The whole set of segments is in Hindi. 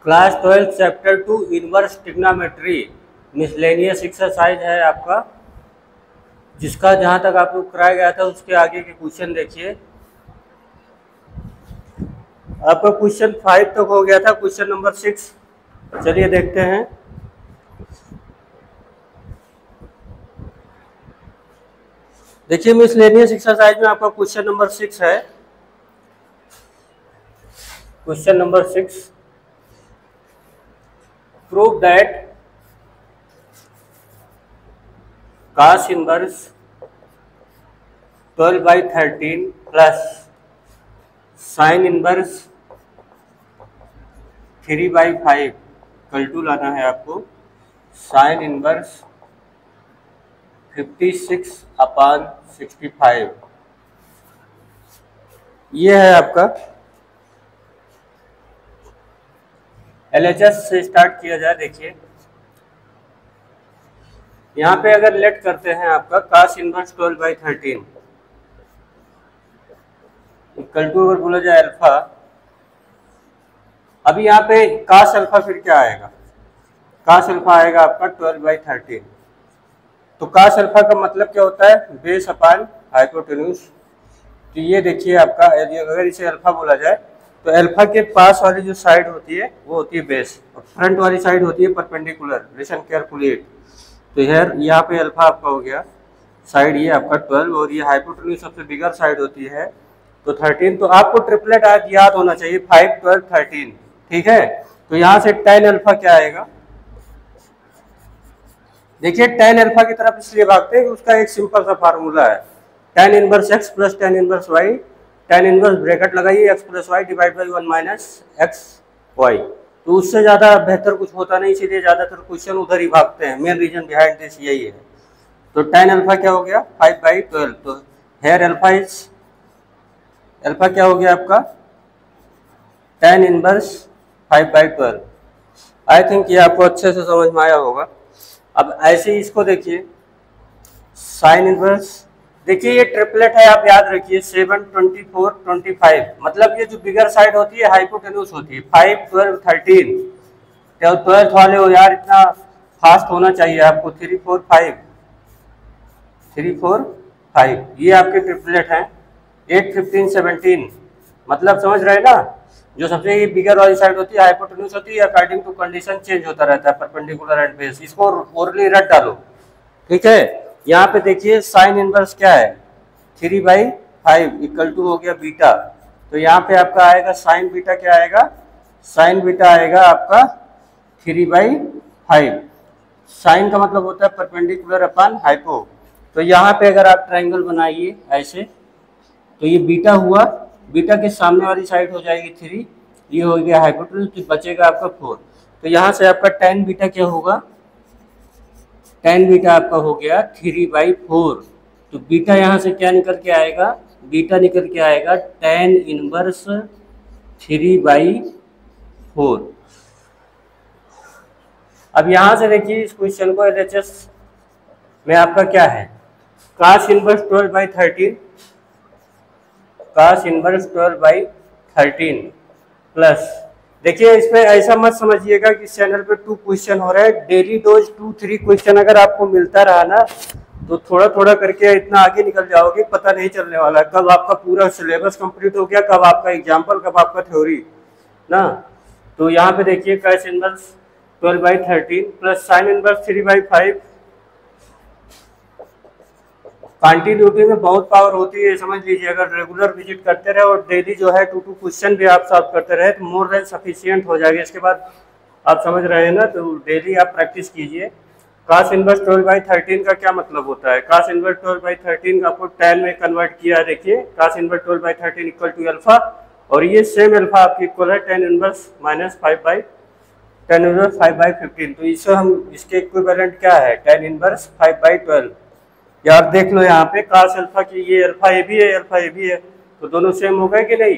Class 12 chapter 2 inverse trigonometry miscellaneous exercise है आपका, जिसका जहाँ तक आपको कराया गया था उसके आगे के क्वेश्चन देखिए। आपका क्वेश्चन 5 तक हो गया था, क्वेश्चन नंबर 6 चलिए देखते हैं। देखिए मिसलेनियस एक्सरसाइज में आपका क्वेश्चन नंबर 6 है। Question number 6, prove that cos inverse 12/13 plus sine inverse 3/5 equal to लाना है आपको साइन इनवर्स 56/65। ये है आपका। LHS से स्टार्ट किया जाए। देखिए यहाँ पे अगर लेट करते हैं आपका cos इनवर्स 12/13 इक्वल टू अगर बोला जाए अल्फा, अभी यहाँ पे cos अल्फा फिर क्या आएगा, cos अल्फा आएगा आपका 12/13। तो cos अल्फा का मतलब क्या होता है, बेस अपान हाइपोटेन्यूज। तो ये देखिए आपका, अगर इसे अल्फा बोला जाए तो अल्फा के पास वाली जो साइड होती है वो होती है बेस, और फ्रंट वाली साइड होती है परपेंडिकुलर। Listen carefully. तो यहाँ पे अल्फा आपका हो गया साइड ये आपका 12, और ये हाइपोटेन्यूज सबसे बिगर साइड होती है तो 13। तो आपको ट्रिपलेट आज याद होना चाहिए 5, 12, 13, ठीक है। तो यहाँ से tan अल्फा क्या आएगा, देखिए tan अल्फा की तरफ इसलिए भागते हैं कि उसका एक सिंपल सा फार्मूला है, tan inverse x plus tan inverse y। tan inverse bracket लगाइए x plus y divide by 1 minus x y. तो उससे ज़्यादा बेहतर कुछ होता नहीं, इसीलिए ज़्यादातर क्वेश्चन उधर ही भागते हैं। मेन रीजन बिहाइंड दिस यही है। तो tan अल्फा क्या हो गया 5/12। तो हेयर अल्फा क्या हो गया आपका tan इनवर्स 5/12। आई थिंक ये आपको अच्छे से समझ में आया होगा। अब ऐसे ही इसको देखिए साइन इनवर्स, देखिए ये ट्रिपलेट है, आप याद रखिए 7, 24, 25। मतलब ये जो बिगर साइड होती है हाइपोटेन्यूज होती है 5, 12, 13। तो 12th वाले हो यार, इतना फास्ट होना चाहिए आपको। 3, 4, 5, 3, 4, 5 ये आपके ट्रिपलेट हैं। 8, 15, 17 मतलब समझ रहे हैं ना। जो सबसे बिगर वाली साइड होती है हाइपोटेन्यूज होती है, अकॉर्डिंग टू कंडीशन चेंज होता रहता है परपेंडिकुलर एंड बेस। इसको ओरली रट डालो, ठीक है। यहाँ पे देखिए साइन इनवर्स क्या है 3/5 इक्वल टू हो गया बीटा। तो यहाँ पे आपका आएगा साइन बीटा, क्या आएगा साइन बीटा आएगा आपका 3/5। साइन का मतलब होता है परपेंडिकुलर अपॉन हाइपो। तो यहाँ पे अगर आप ट्राइंगल बनाइए ऐसे, तो ये बीटा हुआ, बीटा के सामने वाली साइड हो जाएगी 3, ये हो गया हाइपोटेन्यूज, तो बचेगा आपका 4। तो यहाँ से आपका tan बीटा क्या होगा, tan बीटा आपका हो गया 3/4। तो बीटा यहाँ से क्या निकल के आएगा, बीटा निकल के आएगा tan इनवर्स 3/4। अब यहाँ से देखिए इस क्वेश्चन को LHS में आपका क्या है, cos inverse 12/13, cos inverse 12/13 plus, देखिए इसमें ऐसा मत समझिएगा कि इस चैनल पे 2 क्वेश्चन हो रहे हैं। डेली रोज 2-3 क्वेश्चन अगर आपको मिलता रहा ना, तो थोड़ा थोड़ा करके इतना आगे निकल जाओगे, पता नहीं चलने वाला कब आपका पूरा सिलेबस कंप्लीट हो गया, कब आपका एग्जाम्पल, कब आपका थ्योरी ना। तो यहाँ पे देखिए cos inverse 12/13 plus sine inverse 3/5। Continuity में बहुत पावर होती है, समझ लीजिए। अगर रेगुलर विजिट करते रहे और डेली जो है 2-2 क्वेश्चन भी आप सॉल्व करते रहे तो मोर देन सफिशिएंट हो जाएगा। इसके बाद आप समझ रहे हैं ना, तो डेली आप प्रैक्टिस कीजिए। cos इनवर्स 12/13 का क्या मतलब होता है, cos इनवर्स 12/13 का आपको tan में कन्वर्ट किया है। देखिए cos inverse 12/13 equal to alpha, और ये सेम अल्फा आपकी इक्वल है tan इनवर्स माइनस 5/15। तो इससे हम इसके इक्विवेलेंट क्या है, tan इनवर्स 5/12। यार देख लो यहाँ पे cos अल्फा की, ये अल्फा ए भी है, अल्फा ए भी है, तो दोनों सेम हो गए कि नहीं।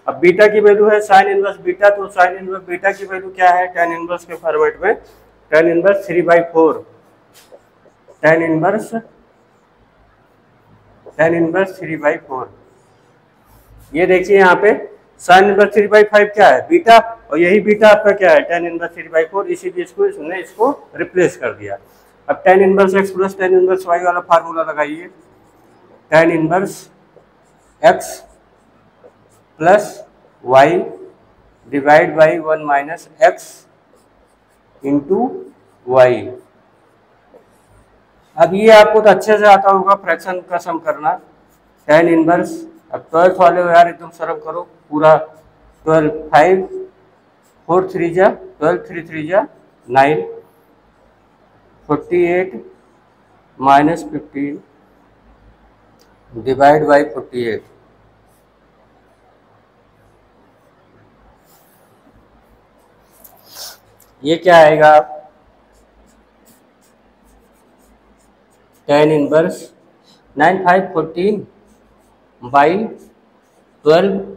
अब बीटा की वैल्यू है साइन इनवर्स बीटा, तो साइन इनवर्स बीटा की वैल्यू क्या है tan इनवर्स के फॉर्मेट में, tan इनवर्स 3/4, tan इनवर्स 3/4। ये देखिए यहाँ पे साइन इनवर्स 3/5 क्या है? बीटा, और यही बीटा आपका क्या है? tan इनवर्स 3/4, इसीलिए इसको रिप्लेस कर दिया। अब tan inverse x plus tan inverse y वाला फार्मूला लगाइए। tan inverse x plus y divide by 1 minus x into y. अब ये आपको तो अच्छे से आता होगा फ्रैक्शन का सम करना। tan इनवर्स, अब 12 वाले हो यार, एकदम शर्म करो, पूरा 12 5 4 3 जा 12 3 3 जा 9 48 माइनस 15 डिवाइड बाई 48। ये क्या आएगा? tan इनवर्स 9 5 14 बाई 12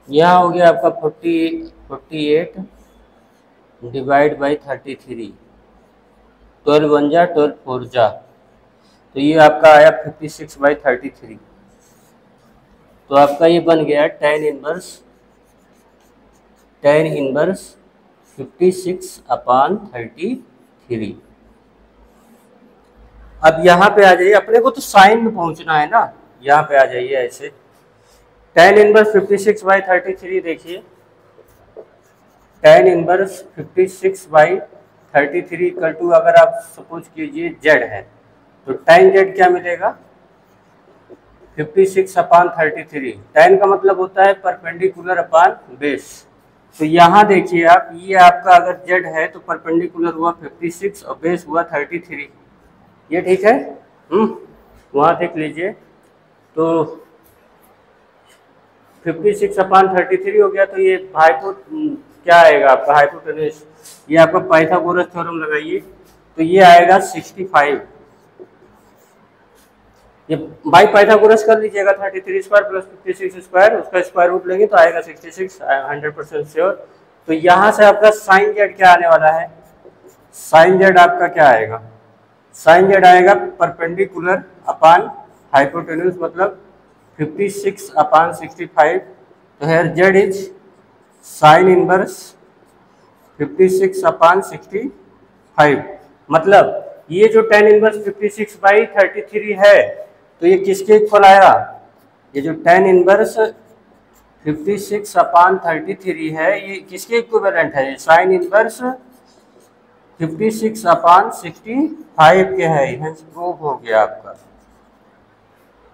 यहाँ हो गया आपका 48 डिवाइड बाई 33। 12 1 जा 12 4 जा, तो ये आपका आया 56/33। तो आपका ये बन गया tan इनवर्स 56/33। अब यहाँ पे आ जाइए, अपने को तो साइन में पहुंचना है ना, यहाँ पे आ जाइए ऐसे। tan इनवर्स 56/33 देखिए, tan इनवर्स 56/33 इक्वल टू, अगर आप सपोज कीजिए z है, तो tan z क्या मिलेगा? 56/33। tan का मतलब होता है परपेंडिकुलर अपॉन बेस। तो यहाँ देखिए आप, ये आपका अगर z है तो परपेंडिकुलर हुआ 56 और बेस हुआ 33। ये ठीक है? वहाँ देख लीजिए, तो 56/33 हो गया। तो ये क्या आएगा आपका? हाइपोटेन्यूस। ये आपका पाइथागोरस थ्योरम लगाइए, तो ये आएगा 65। ये बाई पाइथागोरस कर लीजिएगा, 33 स्क्वायर प्लस 56 स्क्वायर, उसका स्क्वायर रूट लेंगे तो आएगा 66, 100% श्योर। तो यहाँ से आपका साइन जेड क्या आने वाला है? साइन जेड आपका क्या आएगा? साइन जेड आएगा परपेंडिकुलर अपॉन हाइपोटेन्यूस, मतलब 56/65। तो here Z is sine inverse 56/65। मतलब ये जो tan इनवर्स 56/33 है, तो ये किसके इक्वल आया? ये जो tan इनवर्स 56/33 है, ये किसके इक्विवेलेंट है? ये साइन इनवर्स 56/65 के है। हेंस प्रूव हो गया आपका।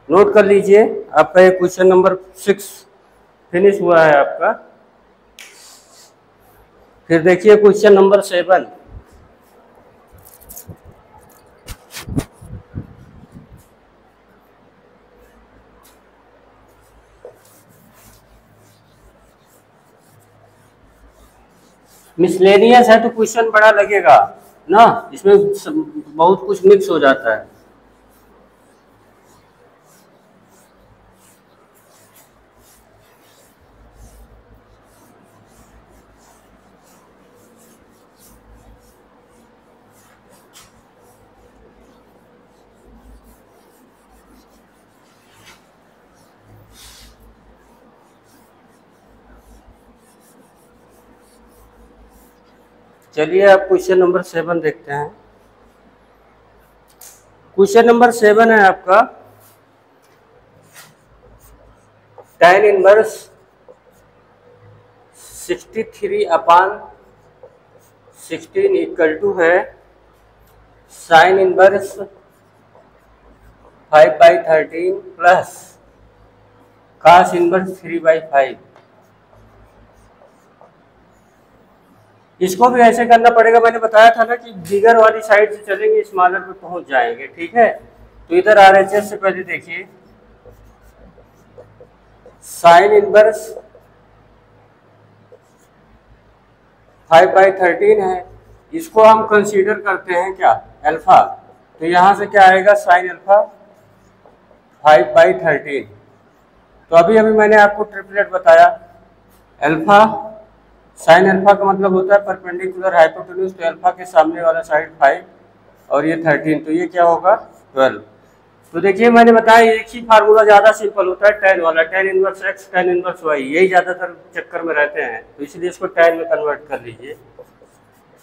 नोट कर लीजिए, आपका ये क्वेश्चन नंबर 6 फिनिश हुआ है आपका। फिर देखिए क्वेश्चन नंबर 7। मिसलेनियस है तो क्वेश्चन बड़ा लगेगा ना, इसमें बहुत कुछ मिक्स हो जाता है। चलिए अब क्वेश्चन नंबर 7 देखते हैं। क्वेश्चन नंबर 7 है आपका, tan इनवर्स 63/16 इक्वल टू है sign inverse 5/13 plus cos inverse 3/5। इसको भी ऐसे करना पड़ेगा, मैंने बताया था ना कि बिगर वाली साइड से चलेंगे, स्मॉलर पे पहुंच जाएंगे। ठीक है, तो इधर RHS से पहले देखिए, साइन इनवर्स 5/13 है, इसको हम कंसीडर करते हैं क्या? अल्फा। तो यहां से क्या आएगा? Sine alpha 5/13। तो अभी मैंने आपको ट्रिपलेट बताया। अल्फा, साइन अल्फा का मतलब होता है परपेंडिकुलर हाइपोटेन्यूज, तो अल्फा के सामने वाला साइड 5 और ये 13, तो ये क्या होगा 12। तो देखिए मैंने बताया एक ही फार्मूला ज़्यादा सिंपल होता है, tan वाला, tan inverse x tan inverse y, यही ज़्यादातर चक्कर में रहते हैं, तो इसलिए इसको tan में कन्वर्ट कर लीजिए।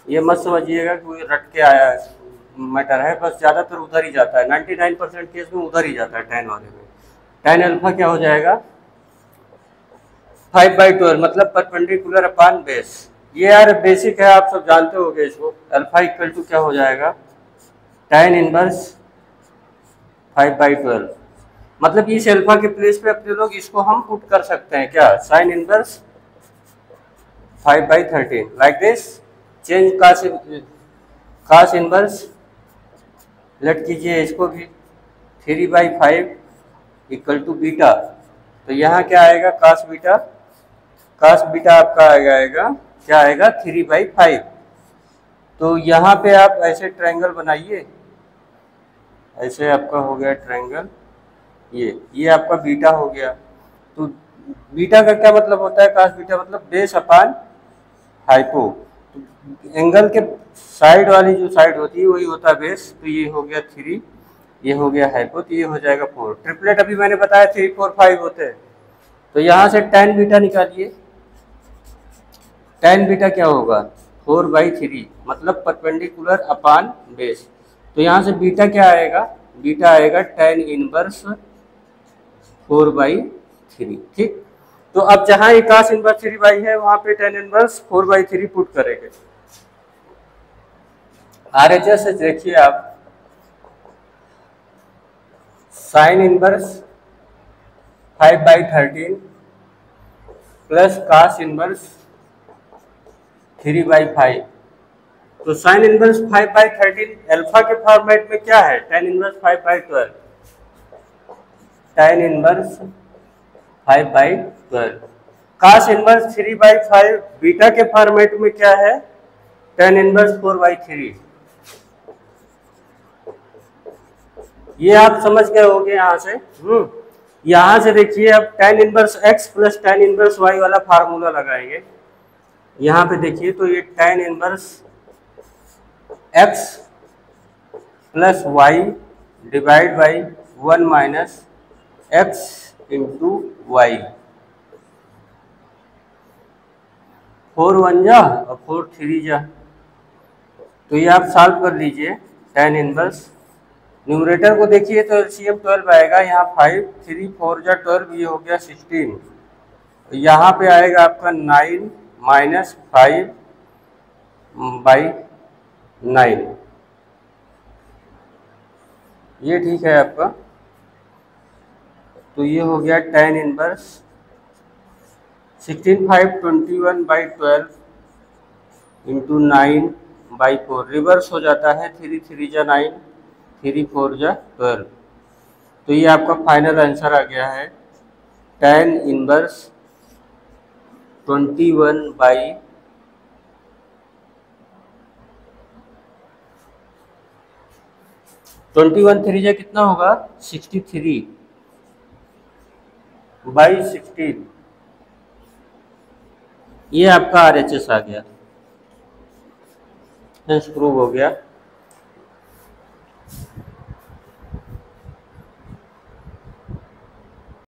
ये मत समझिएगा कि कोई रट के आया मैटर है, बस ज़्यादातर उधर ही जाता है, 99% केस में उधर ही जाता है tan वाले में। tan अल्फा क्या हो जाएगा 5/12, मतलब परपेंडिकुलर अपान बेस। ये यार बेसिक है, आप सब जानते होंगे इसको। अल्फा इक्वल टू क्या हो जाएगा tan इनवर्स 5/12, मतलब इस अल्फा के प्लेस पे अपने लोग इसको हम पुट कर सकते हैं क्या, sine inverse 5/13 like this. Change cos inverse, let कीजिए इसको भी 3/5 इक्वल टू बीटा, तो यहाँ क्या आएगा कास बीटा आपका आएगा क्या आएगा 3/5। तो यहाँ पे आप ऐसे ट्रायंगल बनाइए, ऐसे आपका हो गया ट्रायंगल, ये आपका बीटा हो गया। तो बीटा का क्या मतलब होता है, कास बीटा मतलब बेस अपान हाइपो, तो एंगल के साइड वाली जो साइड होती है वही होता है बेस। तो ये हो गया 3, ये हो गया हाइपो, तो ये हो जाएगा 4। ट्रिपलेट अभी मैंने बताया 3, 4, 5 होते हैं। तो यहाँ से tan बीटा निकालिए, tan बीटा क्या होगा 4/3, मतलब परपेंडिकुलर अपान बेस। तो यहाँ से बीटा क्या आएगा, बीटा आएगा tan इनवर्स 4/3, ठीक। तो अब जहाँ ये cos इनवर्स 3/, है वहाँ पे tan इनवर्स 4/3 पुट करेंगे। RHS से देखिए आप, sign inverse 5/13 plus cos inverse 3/5, तो साइन इनवर्स 5/13 अल्फा के फॉर्मेट में क्या है tan inverse 5/12, tan inverse 5/12। cos inverse 3/5 beta के फॉर्मेट में क्या है tan इनवर्स 4/3। ये आप समझ गए होंगे यहाँ से। यहाँ से देखिए अब tan inverse x plus tan inverse y वाला फार्मूला लगाएंगे। यहाँ पे देखिए तो ये tan inverse x plus y divide by 1 minus x into y, 4 1 जा और 4 3 जा, तो ये आप सॉल्व कर लीजिए। tan इनवर्स न्यूमरेटर को देखिए तो एलसीएम 12 आएगा, यहाँ 5 3 4 जा 12, ये हो गया 16, तो यहाँ पे आएगा आपका 9 माइनस 5/9, ये ठीक है आपका। तो ये हो गया tan इनवर्स 16 5 21/12 इंटू 9/4, रिवर्स हो जाता है 3 3 जा 9 3 4 जा 12, तो ये आपका फाइनल आंसर आ गया है tan इनवर्स 21 3 जा कितना होगा 63/16, ये आपका RHS आ गया, प्रूव हो गया।